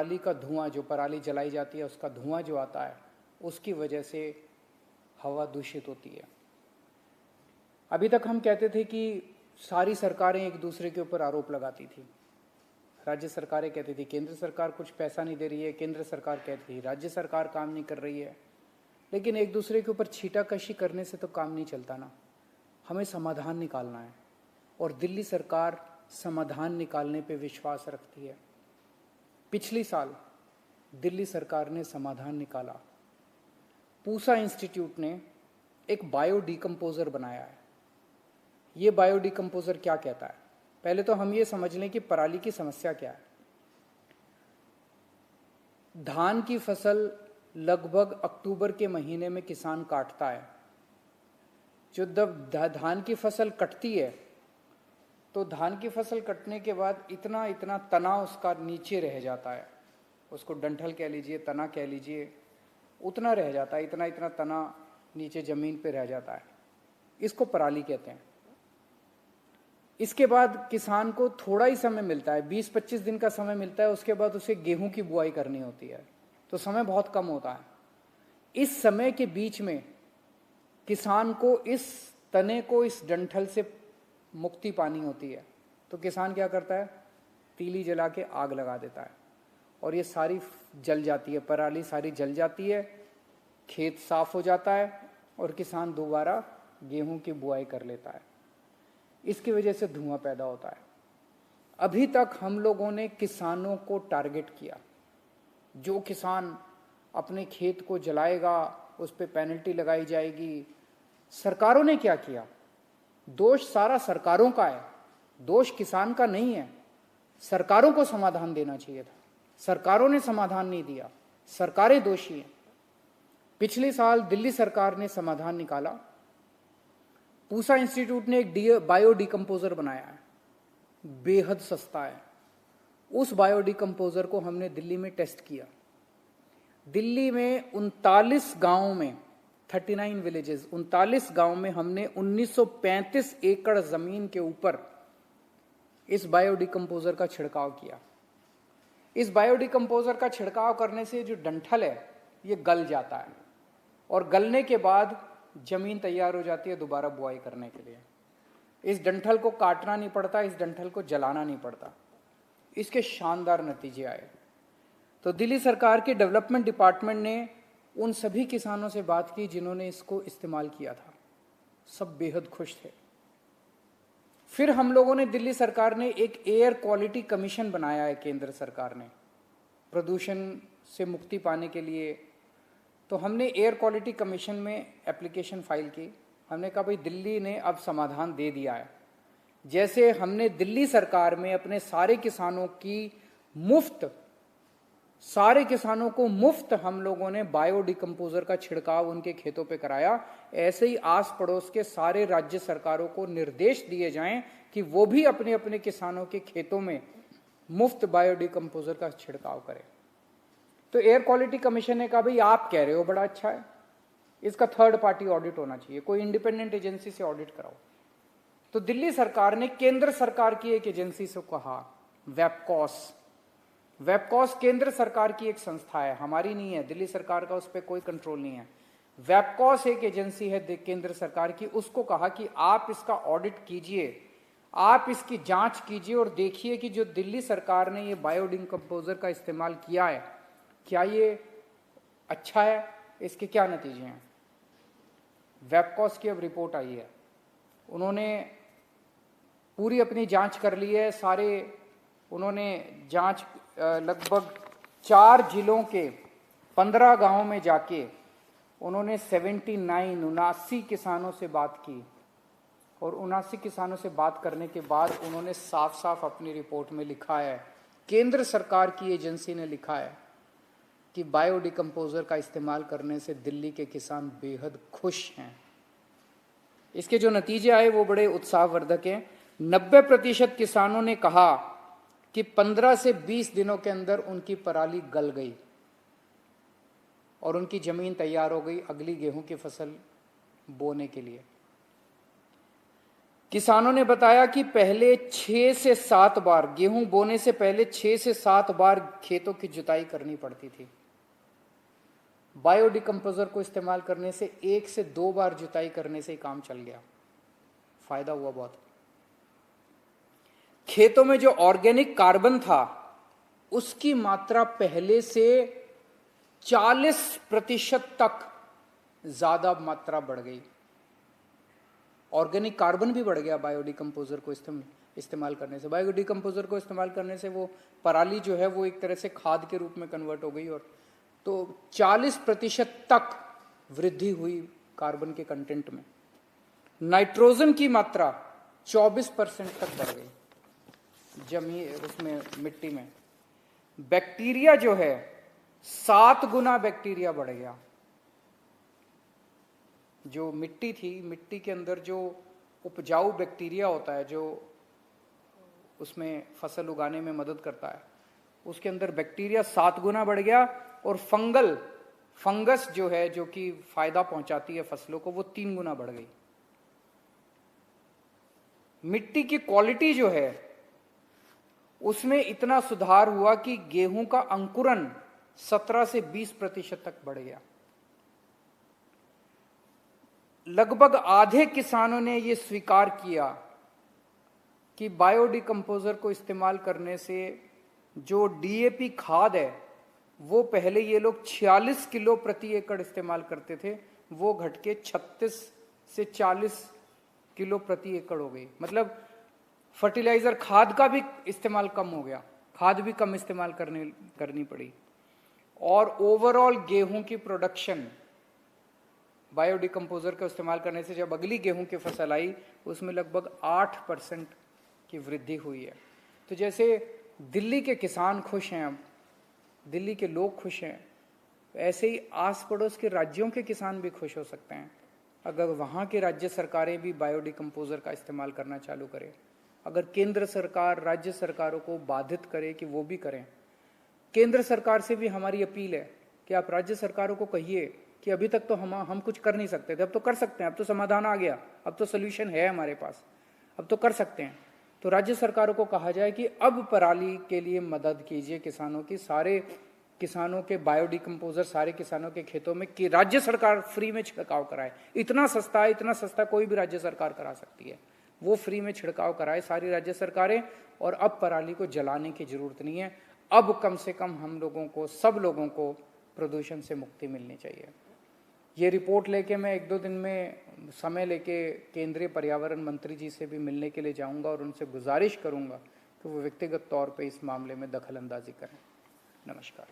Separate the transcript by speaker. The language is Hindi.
Speaker 1: पराली का धुआं, जो पराली जलाई जाती है उसका धुआं जो आता है, उसकी वजह से हवा दूषित होती है। अभी तक हम कहते थे कि सारी सरकारें एक दूसरे के ऊपर आरोप लगाती थी। राज्य सरकारें कहती थी केंद्र सरकार कुछ पैसा नहीं दे रही है, केंद्र सरकार कहती थी राज्य सरकार काम नहीं कर रही है। लेकिन एक दूसरे के ऊपर छीटाकशी करने से तो काम नहीं चलता ना, हमें समाधान निकालना है। और दिल्ली सरकार समाधान निकालने पे विश्वास रखती है। पिछली साल दिल्ली सरकार ने समाधान निकाला। पूसा इंस्टीट्यूट ने एक बायो डिकम्पोजर बनाया है। ये बायो डिकम्पोजर क्या कहता है? पहले तो हम ये समझ लें कि पराली की समस्या क्या है। धान की फसल लगभग अक्टूबर के महीने में किसान काटता है। जो जब धान की फसल कटती है तो धान की फसल कटने के बाद इतना इतना तना उसका नीचे रह जाता है, उसको डंठल कह लीजिए, तना कह लीजिए, उतना रह जाता है, इतना इतना तना नीचे जमीन पे रह जाता है। इसको पराली कहते हैं। इसके बाद किसान को थोड़ा ही समय मिलता है, 20-25 दिन का समय मिलता है। उसके बाद उसे गेहूं की बुआई करनी होती है, तो समय बहुत कम होता है। इस समय के बीच में किसान को इस तने को, इस डंठल से मुक्ति पानी होती है। तो किसान क्या करता है? तीली जला के आग लगा देता है और ये सारी जल जाती है, पराली सारी जल जाती है, खेत साफ हो जाता है और किसान दोबारा गेहूं की बुआई कर लेता है। इसकी वजह से धुआं पैदा होता है। अभी तक हम लोगों ने किसानों को टारगेट किया। जो किसान अपने खेत को जलाएगा उस पर पेनल्टी लगाई जाएगी। सरकारों ने क्या किया? दोष सारा सरकारों का है, दोष किसान का नहीं है। सरकारों को समाधान देना चाहिए था, सरकारों ने समाधान नहीं दिया, सरकारें दोषी हैं। पिछले साल दिल्ली सरकार ने समाधान निकाला। पूसा इंस्टीट्यूट ने एक बायो डिकम्पोजर बनाया है, बेहद सस्ता है। उस बायो डिकम्पोजर को हमने दिल्ली में टेस्ट किया। दिल्ली में 39 गांवों में, 39 विलेजेस, 39 गांव में हमने 1935 एकड़ जमीन के ऊपर इस बायो डिकम्पोजर का छिड़काव किया। इस बायो डिकम्पोजर का छिड़काव करने से जो डंठल है ये गल जाता है और गलने के बाद जमीन तैयार हो जाती है दोबारा बुआई करने के लिए। इस डंठल को काटना नहीं पड़ता, इस डंठल को जलाना नहीं पड़ता। इसके शानदार नतीजे आए। तो दिल्ली सरकार के डेवलपमेंट डिपार्टमेंट ने उन सभी किसानों से बात की जिन्होंने इसको इस्तेमाल किया था। सब बेहद खुश थे। फिर हम लोगों ने, दिल्ली सरकार ने एक एयर क्वालिटी कमीशन बनाया है केंद्र सरकार ने, प्रदूषण से मुक्ति पाने के लिए। तो हमने एयर क्वालिटी कमीशन में एप्लीकेशन फाइल की। हमने कहा भाई दिल्ली ने अब समाधान दे दिया है। जैसे हमने दिल्ली सरकार में अपने सारे किसानों को मुफ्त हम लोगों ने बायो डिकम्पोजर का छिड़काव उनके खेतों पे कराया, ऐसे ही आस पड़ोस के सारे राज्य सरकारों को निर्देश दिए जाएं कि वो भी अपने अपने किसानों के खेतों में मुफ्त बायो डिकम्पोजर का छिड़काव करें। तो एयर क्वालिटी कमीशन ने कहा भाई आप कह रहे हो बड़ा अच्छा है, इसका थर्ड पार्टी ऑडिट होना चाहिए, कोई इंडिपेंडेंट एजेंसी से ऑडिट कराओ। तो दिल्ली सरकार ने केंद्र सरकार की एक एजेंसी से कहा, वेबकॉस केंद्र सरकार की एक संस्था है, हमारी नहीं है, दिल्ली सरकार का उस पर कोई कंट्रोल नहीं है। वेबकॉस एक एजेंसी है केंद्र सरकार की। उसको कहा कि आप इसका ऑडिट कीजिए, आप इसकी जांच कीजिए और देखिए कि जो दिल्ली सरकार ने ये बायो डिकम्पोजर का इस्तेमाल किया है क्या ये अच्छा है, इसके क्या नतीजे हैं। वेबकॉस की अब रिपोर्ट आई है। उन्होंने पूरी अपनी जांच कर ली है। उन्होंने जांच लगभग 4 जिलों के 15 गांवों में जाके उन्होंने 79 किसानों से बात की और 79 किसानों से बात करने के बाद उन्होंने साफ साफ अपनी रिपोर्ट में लिखा है, केंद्र सरकार की एजेंसी ने लिखा है कि बायो डिकम्पोजर का इस्तेमाल करने से दिल्ली के किसान बेहद खुश हैं। इसके जो नतीजे आए वो बड़े उत्साहवर्धक हैं। 90% किसानों ने कहा कि 15 से 20 दिनों के अंदर उनकी पराली गल गई और उनकी जमीन तैयार हो गई अगली गेहूं की फसल बोने के लिए। किसानों ने बताया कि पहले 6 से 7 बार, गेहूं बोने से पहले 6 से 7 बार खेतों की जुताई करनी पड़ती थी। बायोडिकम्पोजर को इस्तेमाल करने से 1 से 2 बार जुताई करने से ही काम चल गया, फायदा हुआ बहुत। खेतों में जो ऑर्गेनिक कार्बन था उसकी मात्रा पहले से 40% तक ज्यादा मात्रा बढ़ गई। ऑर्गेनिक कार्बन भी बढ़ गया बायोडिकम्पोजर को इस्तेमाल करने से। बायोडिकम्पोजर को इस्तेमाल करने से वो पराली जो है वो एक तरह से खाद के रूप में कन्वर्ट हो गई, और तो 40% तक वृद्धि हुई कार्बन के कंटेंट में। नाइट्रोजन की मात्रा 24% तक बढ़ गई जमीन उसमें मिट्टी में। बैक्टीरिया जो है 7 गुना बैक्टीरिया बढ़ गया। जो मिट्टी थी, मिट्टी के अंदर जो उपजाऊ बैक्टीरिया होता है जो उसमें फसल उगाने में मदद करता है, उसके अंदर बैक्टीरिया 7 गुना बढ़ गया। और फंगस जो है जो कि फायदा पहुंचाती है फसलों को, वो 3 गुना बढ़ गई। मिट्टी की क्वालिटी जो है उसमें इतना सुधार हुआ कि गेहूं का अंकुरन 17 से 20% तक बढ़ गया। लगभग आधे किसानों ने यह स्वीकार किया कि बायोडिकम्पोजर को इस्तेमाल करने से जो डीएपी खाद है वो पहले ये लोग 46 किलो प्रति एकड़ इस्तेमाल करते थे, वो घट के 36 से 40 किलो प्रति एकड़ हो गई। मतलब फर्टिलाइजर खाद का भी इस्तेमाल कम हो गया, खाद भी कम इस्तेमाल करनी पड़ी। और ओवरऑल गेहूं की प्रोडक्शन बायोडिकम्पोजर का इस्तेमाल करने से जब अगली गेहूं की फसल आई उसमें लगभग 8% की वृद्धि हुई है। तो जैसे दिल्ली के किसान खुश हैं, अब दिल्ली के लोग खुश हैं, ऐसे ही आस पड़ोस के राज्यों के किसान भी खुश हो सकते हैं अगर वहाँ के राज्य सरकारें भी बायोडिकम्पोजर का इस्तेमाल करना चालू करें। अगर केंद्र सरकार राज्य सरकारों को बाधित करे कि वो भी करें। केंद्र सरकार से भी हमारी अपील है कि आप राज्य सरकारों को कहिए कि अभी तक तो हम कुछ कर नहीं सकते थे, अब तो कर सकते हैं, अब तो समाधान आ गया, अब तो सोल्यूशन है हमारे पास, अब तो कर सकते हैं। तो राज्य सरकारों को कहा जाए कि अब पराली के लिए मदद कीजिए किसानों की, सारे किसानों के बायोडिकम्पोजर सारे किसानों के खेतों में कि राज्य सरकार फ्री में छिड़काव कराए। इतना सस्ता है, इतना सस्ता कोई भी राज्य सरकार करा सकती है, वो फ्री में छिड़काव कराए सारी राज्य सरकारें। और अब पराली को जलाने की जरूरत नहीं है, अब कम से कम हम लोगों को, सब लोगों को प्रदूषण से मुक्ति मिलनी चाहिए। ये रिपोर्ट लेके मैं 1-2 दिन में समय लेके केंद्रीय पर्यावरण मंत्री जी से भी मिलने के लिए जाऊंगा और उनसे गुजारिश करूंगा कि वो व्यक्तिगत तौर पे इस मामले में दखल अंदाजी करें। नमस्कार।